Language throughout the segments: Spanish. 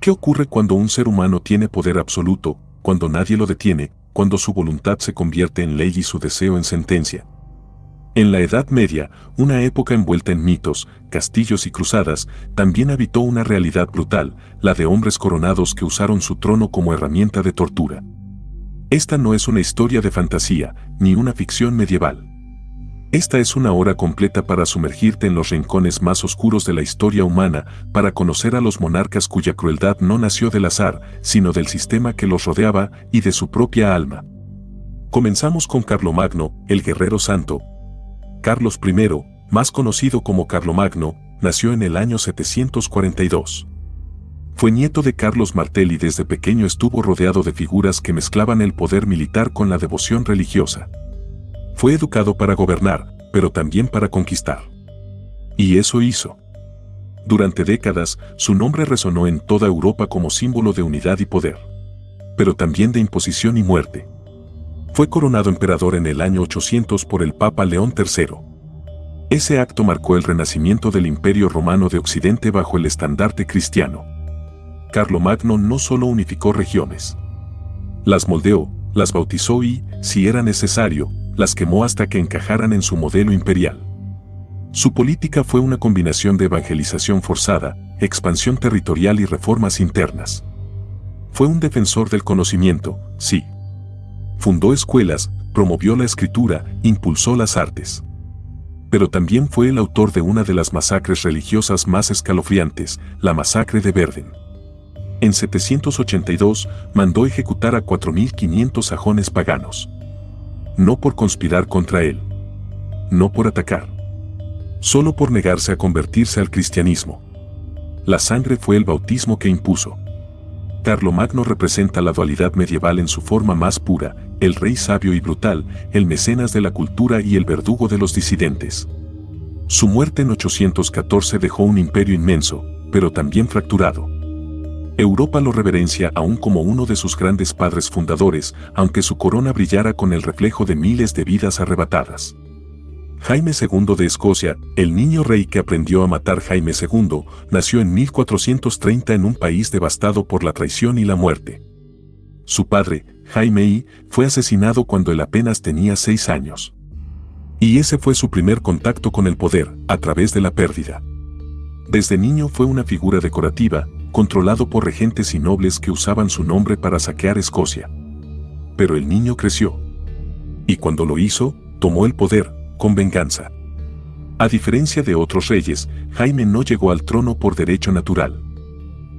¿Qué ocurre cuando un ser humano tiene poder absoluto, cuando nadie lo detiene, cuando su voluntad se convierte en ley y su deseo en sentencia? En la Edad Media, una época envuelta en mitos, castillos y cruzadas, también habitó una realidad brutal, la de hombres coronados que usaron su trono como herramienta de tortura. Esta no es una historia de fantasía, ni una ficción medieval. Esta es una hora completa para sumergirte en los rincones más oscuros de la historia humana, para conocer a los monarcas cuya crueldad no nació del azar, sino del sistema que los rodeaba y de su propia alma. Comenzamos con Carlomagno, el guerrero santo. Carlos I, más conocido como Carlomagno, nació en el año 742. Fue nieto de Carlos Martel y desde pequeño estuvo rodeado de figuras que mezclaban el poder militar con la devoción religiosa. Fue educado para gobernar, pero también para conquistar. Y eso hizo. Durante décadas, su nombre resonó en toda Europa como símbolo de unidad y poder, pero también de imposición y muerte. Fue coronado emperador en el año 800 por el Papa León III. Ese acto marcó el renacimiento del Imperio Romano de Occidente bajo el estandarte cristiano. Carlomagno no solo unificó regiones. Las moldeó, las bautizó y, si era necesario, las quemó hasta que encajaran en su modelo imperial. Su política fue una combinación de evangelización forzada, expansión territorial y reformas internas. Fue un defensor del conocimiento, sí. Fundó escuelas, promovió la escritura, impulsó las artes. Pero también fue el autor de una de las masacres religiosas más escalofriantes, la masacre de Verden. En 782 mandó ejecutar a 4.500 sajones paganos. No por conspirar contra él. No por atacar. Solo por negarse a convertirse al cristianismo. La sangre fue el bautismo que impuso. Carlomagno representa la dualidad medieval en su forma más pura, el rey sabio y brutal, el mecenas de la cultura y el verdugo de los disidentes. Su muerte en 814 dejó un imperio inmenso, pero también fracturado. Europa lo reverencia aún como uno de sus grandes padres fundadores, aunque su corona brillara con el reflejo de miles de vidas arrebatadas. Jaime II de Escocia, el niño rey que aprendió a matar Jaime II, nació en 1430 en un país devastado por la traición y la muerte. Su padre, Jaime I, fue asesinado cuando él apenas tenía 6 años. Y ese fue su primer contacto con el poder, a través de la pérdida. Desde niño fue una figura decorativa, controlado por regentes y nobles que usaban su nombre para saquear Escocia. Pero el niño creció. Y cuando lo hizo, tomó el poder, con venganza. A diferencia de otros reyes, Jaime no llegó al trono por derecho natural.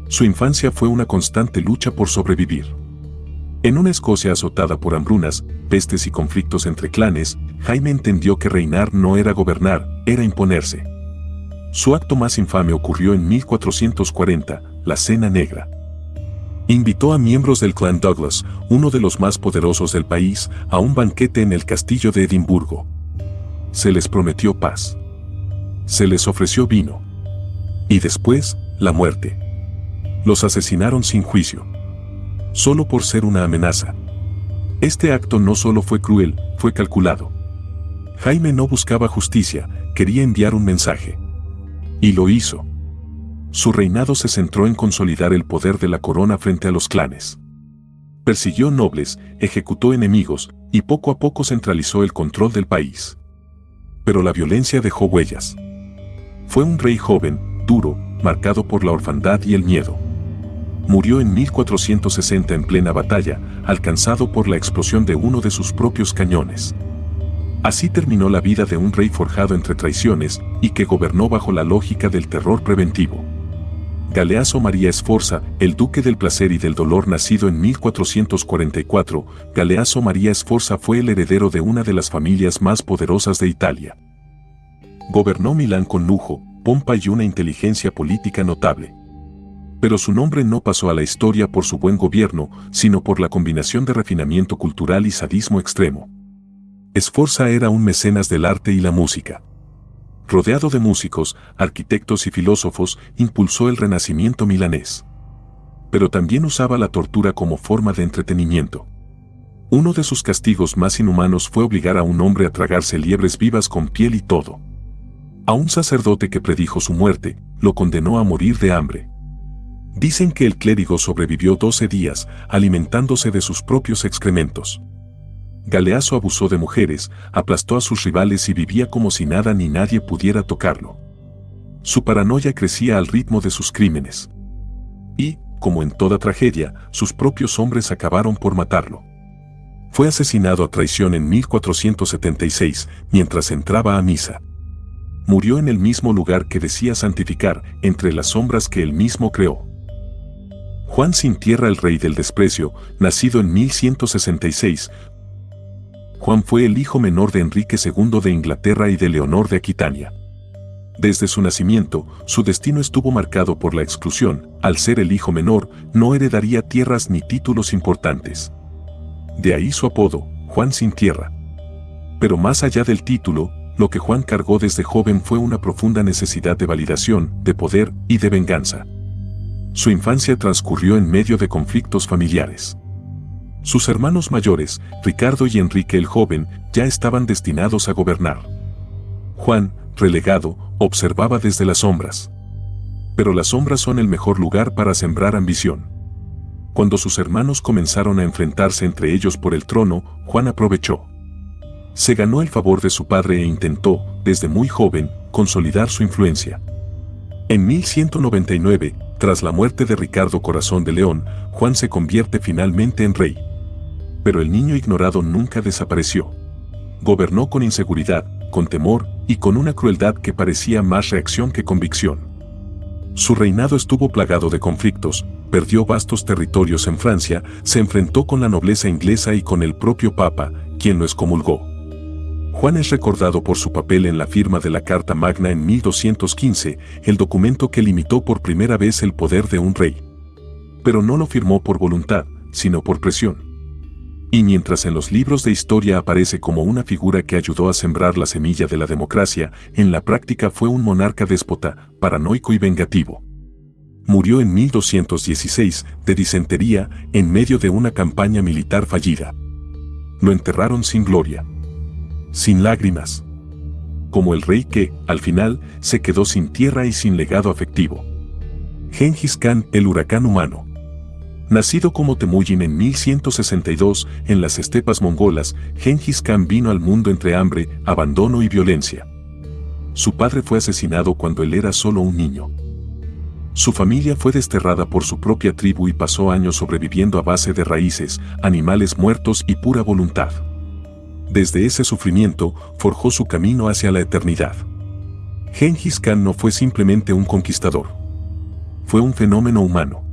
Su infancia fue una constante lucha por sobrevivir. En una Escocia azotada por hambrunas, pestes y conflictos entre clanes, Jaime entendió que reinar no era gobernar, era imponerse. Su acto más infame ocurrió en 1440, la Cena Negra. Invitó a miembros del clan Douglas, uno de los más poderosos del país, a un banquete en el castillo de Edimburgo. Se les prometió paz. Se les ofreció vino. Y después, la muerte. Los asesinaron sin juicio. Solo por ser una amenaza. Este acto no solo fue cruel, fue calculado. Jaime no buscaba justicia, quería enviar un mensaje. Y lo hizo. Su reinado se centró en consolidar el poder de la corona frente a los clanes. Persiguió nobles, ejecutó enemigos, y poco a poco centralizó el control del país. Pero la violencia dejó huellas. Fue un rey joven, duro, marcado por la orfandad y el miedo. Murió en 1460 en plena batalla, alcanzado por la explosión de uno de sus propios cañones. Así terminó la vida de un rey forjado entre traiciones y que gobernó bajo la lógica del terror preventivo. Galeazzo María Sforza, el duque del placer y del dolor nacido en 1444, Galeazzo María Sforza fue el heredero de una de las familias más poderosas de Italia. Gobernó Milán con lujo, pompa y una inteligencia política notable. Pero su nombre no pasó a la historia por su buen gobierno, sino por la combinación de refinamiento cultural y sadismo extremo. Sforza era un mecenas del arte y la música. Rodeado de músicos, arquitectos y filósofos, impulsó el renacimiento milanés. Pero también usaba la tortura como forma de entretenimiento. Uno de sus castigos más inhumanos fue obligar a un hombre a tragarse liebres vivas con piel y todo. A un sacerdote que predijo su muerte, lo condenó a morir de hambre. Dicen que el clérigo sobrevivió 12 días, alimentándose de sus propios excrementos. Galeazo abusó de mujeres, aplastó a sus rivales y vivía como si nada ni nadie pudiera tocarlo. Su paranoia crecía al ritmo de sus crímenes. Y, como en toda tragedia, sus propios hombres acabaron por matarlo. Fue asesinado a traición en 1476, mientras entraba a misa. Murió en el mismo lugar que decía santificar, entre las sombras que él mismo creó. Juan sin Tierra, el rey del desprecio, nacido en 1166, Juan fue el hijo menor de Enrique II de Inglaterra y de Leonor de Aquitania. Desde su nacimiento, su destino estuvo marcado por la exclusión. Al ser el hijo menor, no heredaría tierras ni títulos importantes. De ahí su apodo, Juan sin Tierra. Pero más allá del título, lo que Juan cargó desde joven fue una profunda necesidad de validación, de poder y de venganza. Su infancia transcurrió en medio de conflictos familiares. Sus hermanos mayores, Ricardo y Enrique el Joven, ya estaban destinados a gobernar. Juan, relegado, observaba desde las sombras. Pero las sombras son el mejor lugar para sembrar ambición. Cuando sus hermanos comenzaron a enfrentarse entre ellos por el trono, Juan aprovechó. Se ganó el favor de su padre e intentó, desde muy joven, consolidar su influencia. En 1199, tras la muerte de Ricardo Corazón de León, Juan se convierte finalmente en rey. Pero el niño ignorado nunca desapareció. Gobernó con inseguridad, con temor y con una crueldad que parecía más reacción que convicción. Su reinado estuvo plagado de conflictos, perdió vastos territorios en Francia, se enfrentó con la nobleza inglesa y con el propio Papa, quien lo excomulgó. Juan es recordado por su papel en la firma de la Carta Magna en 1215, el documento que limitó por primera vez el poder de un rey. Pero no lo firmó por voluntad, sino por presión. Y mientras en los libros de historia aparece como una figura que ayudó a sembrar la semilla de la democracia, en la práctica fue un monarca déspota, paranoico y vengativo. Murió en 1216, de disentería, en medio de una campaña militar fallida. Lo enterraron sin gloria, sin lágrimas. Como el rey que, al final, se quedó sin tierra y sin legado afectivo. Gengis Khan, el huracán humano. Nacido como Temujin en 1162, en las estepas mongolas, Gengis Khan vino al mundo entre hambre, abandono y violencia. Su padre fue asesinado cuando él era solo un niño. Su familia fue desterrada por su propia tribu y pasó años sobreviviendo a base de raíces, animales muertos y pura voluntad. Desde ese sufrimiento, forjó su camino hacia la eternidad. Gengis Khan no fue simplemente un conquistador. Fue un fenómeno humano.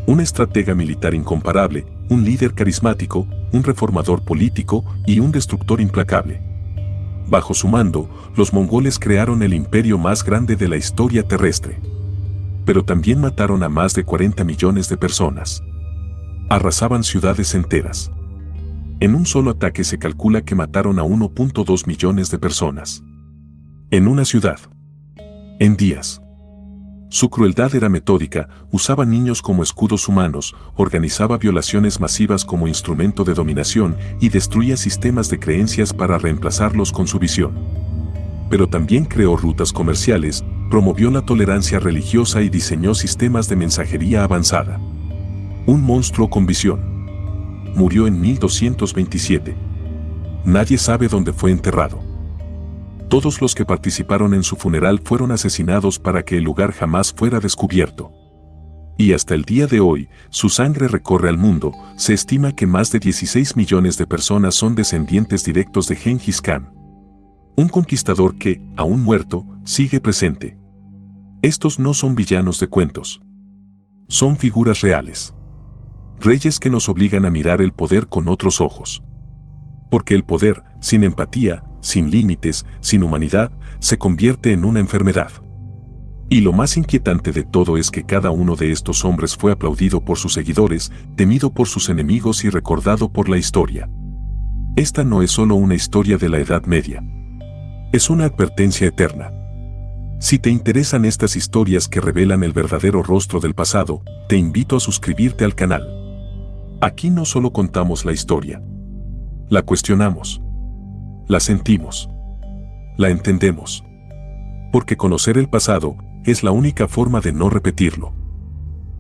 Un estratega militar incomparable, un líder carismático, un reformador político y un destructor implacable. Bajo su mando, los mongoles crearon el imperio más grande de la historia terrestre. Pero también mataron a más de 40 millones de personas. Arrasaban ciudades enteras. En un solo ataque se calcula que mataron a 1.2 millones de personas. En una ciudad. En días. Su crueldad era metódica, usaba niños como escudos humanos, organizaba violaciones masivas como instrumento de dominación y destruía sistemas de creencias para reemplazarlos con su visión. Pero también creó rutas comerciales, promovió la tolerancia religiosa y diseñó sistemas de mensajería avanzada. Un monstruo con visión. Murió en 1227. Nadie sabe dónde fue enterrado. Todos los que participaron en su funeral fueron asesinados para que el lugar jamás fuera descubierto. Y hasta el día de hoy, su sangre recorre al mundo. Se estima que más de 16 millones de personas son descendientes directos de Gengis Khan. Un conquistador que, aún muerto, sigue presente. Estos no son villanos de cuentos. Son figuras reales. Reyes que nos obligan a mirar el poder con otros ojos. Porque el poder, sin empatía, sin límites, sin humanidad, se convierte en una enfermedad. Y lo más inquietante de todo es que cada uno de estos hombres fue aplaudido por sus seguidores, temido por sus enemigos y recordado por la historia. Esta no es solo una historia de la Edad Media. Es una advertencia eterna. Si te interesan estas historias que revelan el verdadero rostro del pasado, te invito a suscribirte al canal. Aquí no solo contamos la historia. La cuestionamos. La sentimos. La entendemos. Porque conocer el pasado es la única forma de no repetirlo.